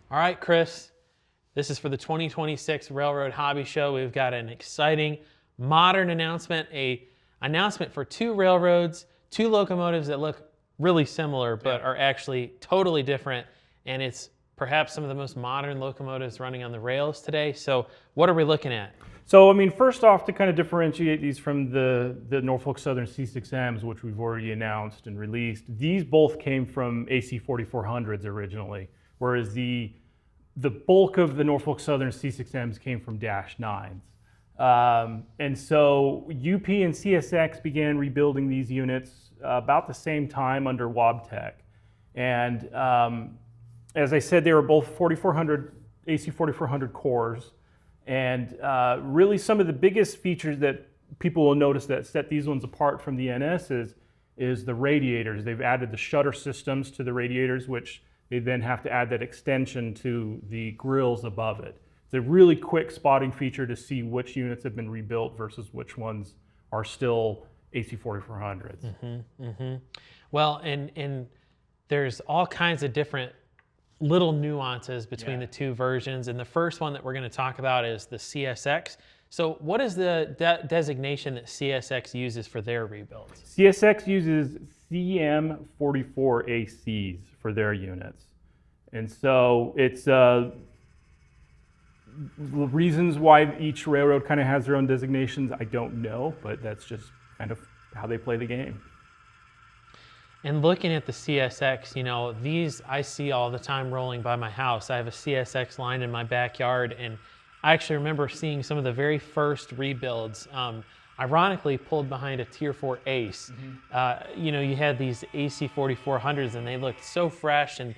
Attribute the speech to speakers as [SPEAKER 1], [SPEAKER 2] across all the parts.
[SPEAKER 1] All right, Chris, this is for the 2026 Railroad Hobby Show. We've got an exciting modern announcement, announcement for two railroads, two locomotives that look really similar but are actually totally different, and it's perhaps some of the most modern locomotives running on the rails today. So what are we looking at?
[SPEAKER 2] So, I mean, first off, to kind of differentiate these from the Norfolk Southern C6Ms, which we've already announced and released, these both came from AC4400s originally, whereas the bulk of the Norfolk Southern C6Ms came from -9s. And so UP and CSX began rebuilding these units about the same time under Wabtec. And as I said, they were both 4400 AC4400 cores. And really some of the biggest features that people will notice that set these ones apart from the NS is the radiators. They've added the shutter systems to the radiators, which they then have to add that extension to the grills above it. It's a really quick spotting feature to see which units have been rebuilt versus which ones are still AC4400s.
[SPEAKER 1] Well, and there's all kinds of different little nuances between the two versions, and the first one that we're going to talk about is the CSX. So what is the designation that CSX uses for their rebuilds?
[SPEAKER 2] CSX uses CM44ACs for their units. And so it's reasons why each railroad kind of has their own designations, I don't know, but that's just kind of how they play the game.
[SPEAKER 1] And looking at the CSX, you know, these I see all the time rolling by my house. I have a CSX line in my backyard, and I actually remember seeing some of the very first rebuilds, ironically pulled behind a Tier 4 Ace. You know, you had these AC4400s, and they looked so fresh and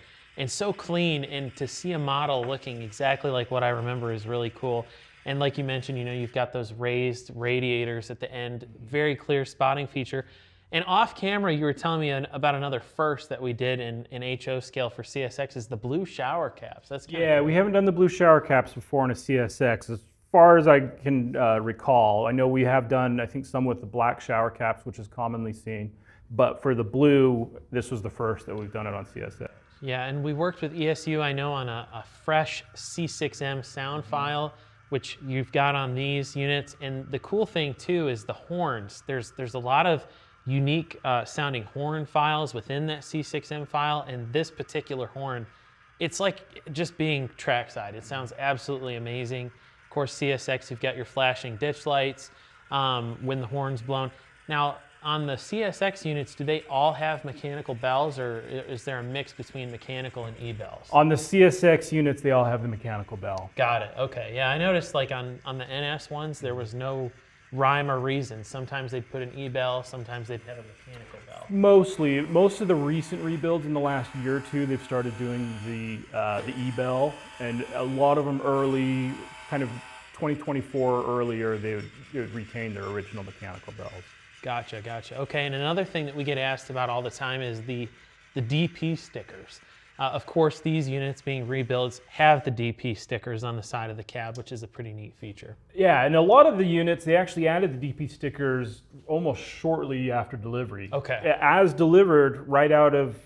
[SPEAKER 1] so clean, and to see a model looking exactly like what I remember is really cool. And like you mentioned, you know, you've got those raised radiators at the end, very clear spotting feature. And off camera, you were telling me about another first that we did in HO scale for CSX is the blue shower caps. That's
[SPEAKER 2] cool. We haven't done the blue shower caps before on a CSX. As far as I can recall, I know we have done, I think, some with the black shower caps, which is commonly seen. But for the blue, this was the first that we've done it on CSX.
[SPEAKER 1] Yeah, and we worked with ESU, I know, on a fresh C6M sound file, which you've got on these units. And the cool thing, too, is the horns. There's a lot of unique sounding horn files within that C6M file, and this particular horn, it's like just being trackside. It sounds absolutely amazing. Of course, CSX, you've got your flashing ditch lights when the horn's blown. Now, on the CSX units, do they all have mechanical bells, or is there a mix between mechanical and e-bells?
[SPEAKER 2] On the CSX units, they all have the mechanical bell.
[SPEAKER 1] Got it, okay. Yeah, I noticed like on the NS ones, there was no rhyme or reason. Sometimes they'd put an e-bell, sometimes they'd have a mechanical bell.
[SPEAKER 2] Mostly, most of the recent rebuilds in the last year or two, they've started doing the e-bell, and a lot of them early, kind of 2024 or earlier, they would retain their original mechanical bells.
[SPEAKER 1] Gotcha, gotcha. Okay, and another thing that we get asked about all the time is the DP stickers. Of course, these units being rebuilds have the DP stickers on the side of the cab, which is a pretty neat feature.
[SPEAKER 2] Yeah, and a lot of the units, they actually added the DP stickers almost shortly after delivery.
[SPEAKER 1] Okay.
[SPEAKER 2] As delivered right out of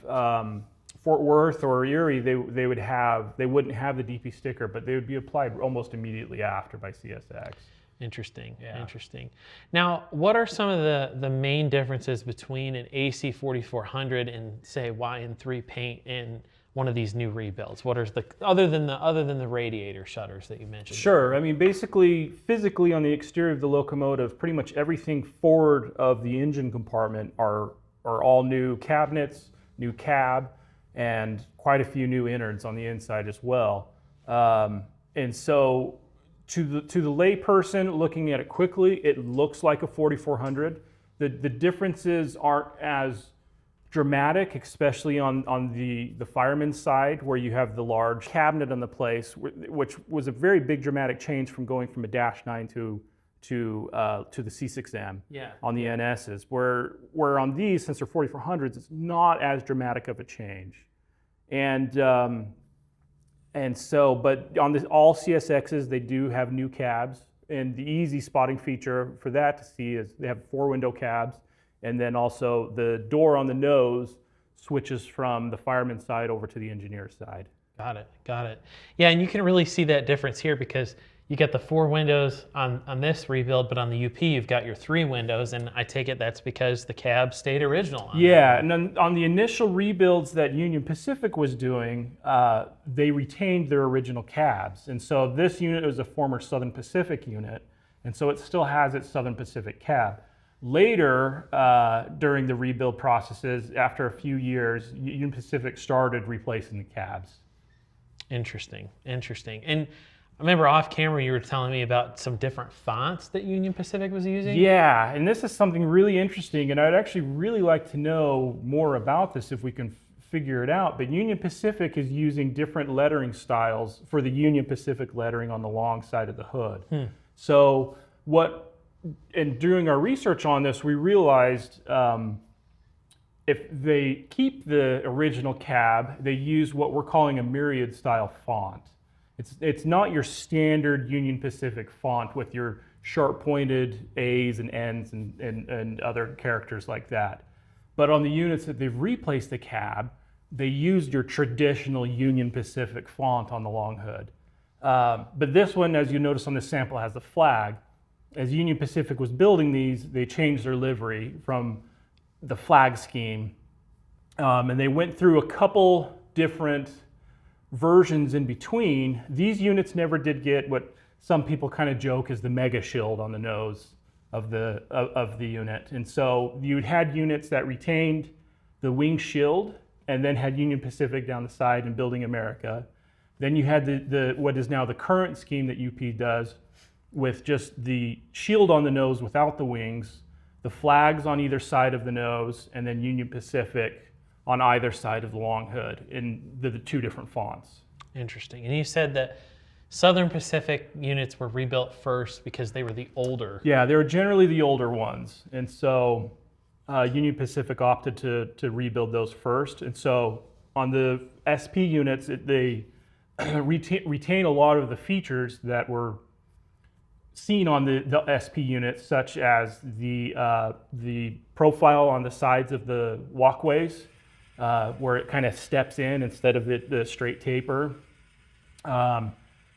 [SPEAKER 2] Fort Worth or Erie, they wouldn't have the DP sticker, but they would be applied almost immediately after by CSX.
[SPEAKER 1] Interesting, interesting. Now, what are some of the main differences between an AC4400 and, say, YN3 paint in one of these new rebuilds? What are other than the radiator shutters that you mentioned?
[SPEAKER 2] Sure. I mean, basically, physically on the exterior of the locomotive, pretty much everything forward of the engine compartment are all new cabinets, new cab, and quite a few new innards on the inside as well. And so, to the lay person looking at it quickly, it looks like a 4400. The differences aren't as dramatic, especially on the fireman's side, where you have the large cabinet on the place, which was a very big dramatic change from going from a -9 to the C6M on the NSs. Where on these, since they're 4400s, it's not as dramatic of a change. And so, but on all CSXs, they do have new cabs, and the easy spotting feature for that to see is they have 4-window cabs, and then also the door on the nose switches from the fireman's side over to the engineer's side.
[SPEAKER 1] Got it. Got it. Yeah, and you can really see that difference here because you got the 4 windows on this rebuild, but on the UP you've got your 3 windows, and I take it that's because the cab stayed original.
[SPEAKER 2] Yeah, and on the initial rebuilds that Union Pacific was doing, they retained their original cabs. And so this unit was a former Southern Pacific unit, and so it still has its Southern Pacific cab. Later, during the rebuild processes, after a few years, Union Pacific started replacing the cabs.
[SPEAKER 1] Interesting, interesting. And I remember off camera you were telling me about some different fonts that Union Pacific was using.
[SPEAKER 2] Yeah, and this is something really interesting, and I'd actually really like to know more about this if we can figure it out. But Union Pacific is using different lettering styles for the Union Pacific lettering on the long side of the hood. So and doing our research on this, we realized if they keep the original cab, they use what we're calling a myriad style font. It's not your standard Union Pacific font with your sharp pointed A's and N's and other characters like that. But on the units that they've replaced the cab, they used your traditional Union Pacific font on the long hood. But this one, as you notice on the sample, has the flag. As Union Pacific was building these, they changed their livery from the flag scheme. And they went through a couple different versions in between. These units never did get what some people kind of joke is the mega shield on the nose of the unit. And so you had units that retained the wing shield and then had Union Pacific down the side and Building America. Then you had the what is now the current scheme that UP does, with just the shield on the nose without the wings, the flags on either side of the nose, and then Union Pacific on either side of the long hood in the 2 different fonts.
[SPEAKER 1] Interesting. And you said that Southern Pacific units were rebuilt first because they were the older.
[SPEAKER 2] Yeah, they were generally the older ones. And so Union Pacific opted to rebuild those first. And so on the SP units, they retain a lot of the features that were seen on the SP units, such as the profile on the sides of the walkways, where it kind of steps in instead of the straight taper.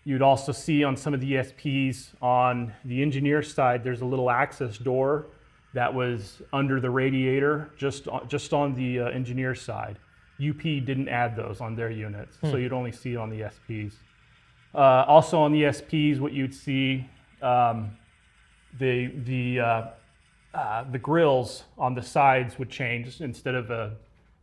[SPEAKER 2] You'd also see on some of the SPs on the engineer side, there's a little access door that was under the radiator, just on the engineer side. UP didn't add those on their units, so you'd only see it on the SPs. Also on the SPs, what you'd see, the grills on the sides would change. Instead of a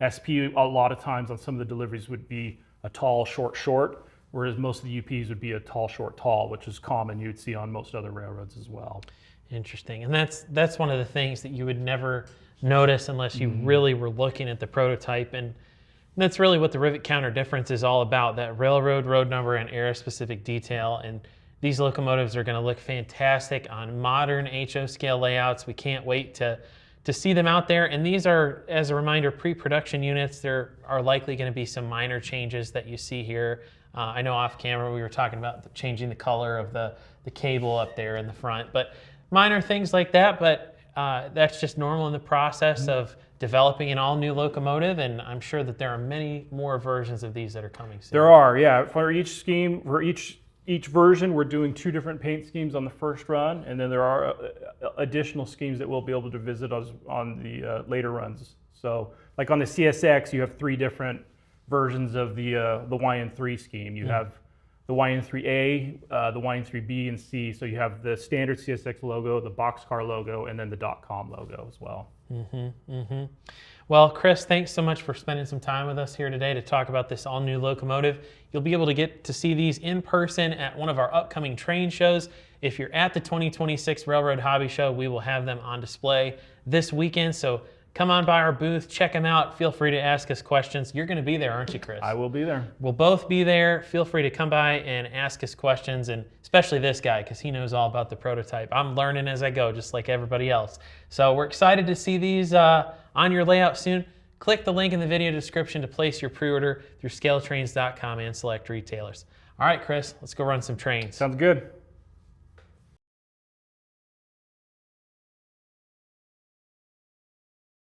[SPEAKER 2] SP, a lot of times on some of the deliveries would be a tall, short, whereas most of the UPs would be a tall, short, tall, which is common. You'd see on most other railroads as well.
[SPEAKER 1] Interesting. And that's one of the things that you would never notice unless you really were looking at the prototype. And that's really what the Rivet Counter difference is all about, that railroad road number and era-specific detail. And these locomotives are going to look fantastic on modern HO scale layouts. We can't wait to see them out there. And these are, as a reminder, pre-production units. There are likely going to be some minor changes that you see here. I know off camera we were talking about changing the color of the cable up there in the front, but minor things like that. But that's just normal in the process of developing an all-new locomotive, and I'm sure that there are many more versions of these that are coming soon.
[SPEAKER 2] There are, yeah. For each scheme, for each version, we're doing 2 different paint schemes on the first run, and then there are additional schemes that we'll be able to visit on the later runs. So, like on the CSX, you have 3 different versions of the YN3 scheme. You have the YN3A, the YN3B, and C. So you have the standard CSX logo, the boxcar logo, and then the .com logo as well.
[SPEAKER 1] Well, Chris, thanks so much for spending some time with us here today to talk about this all-new locomotive. You'll be able to get to see these in person at one of our upcoming train shows. If you're at the 2026 Railroad Hobby Show, we will have them on display this weekend. So come on by our booth, check them out. Feel free to ask us questions. You're going to be there, aren't you, Chris?
[SPEAKER 2] I will be there.
[SPEAKER 1] We'll both be there. Feel free to come by and ask us questions, and especially this guy, because he knows all about the prototype. I'm learning as I go, just like everybody else. So we're excited to see these on your layout soon. Click the link in the video description to place your pre-order through ScaleTrains.com and select retailers. All right, Chris, let's go run some trains.
[SPEAKER 2] Sounds good.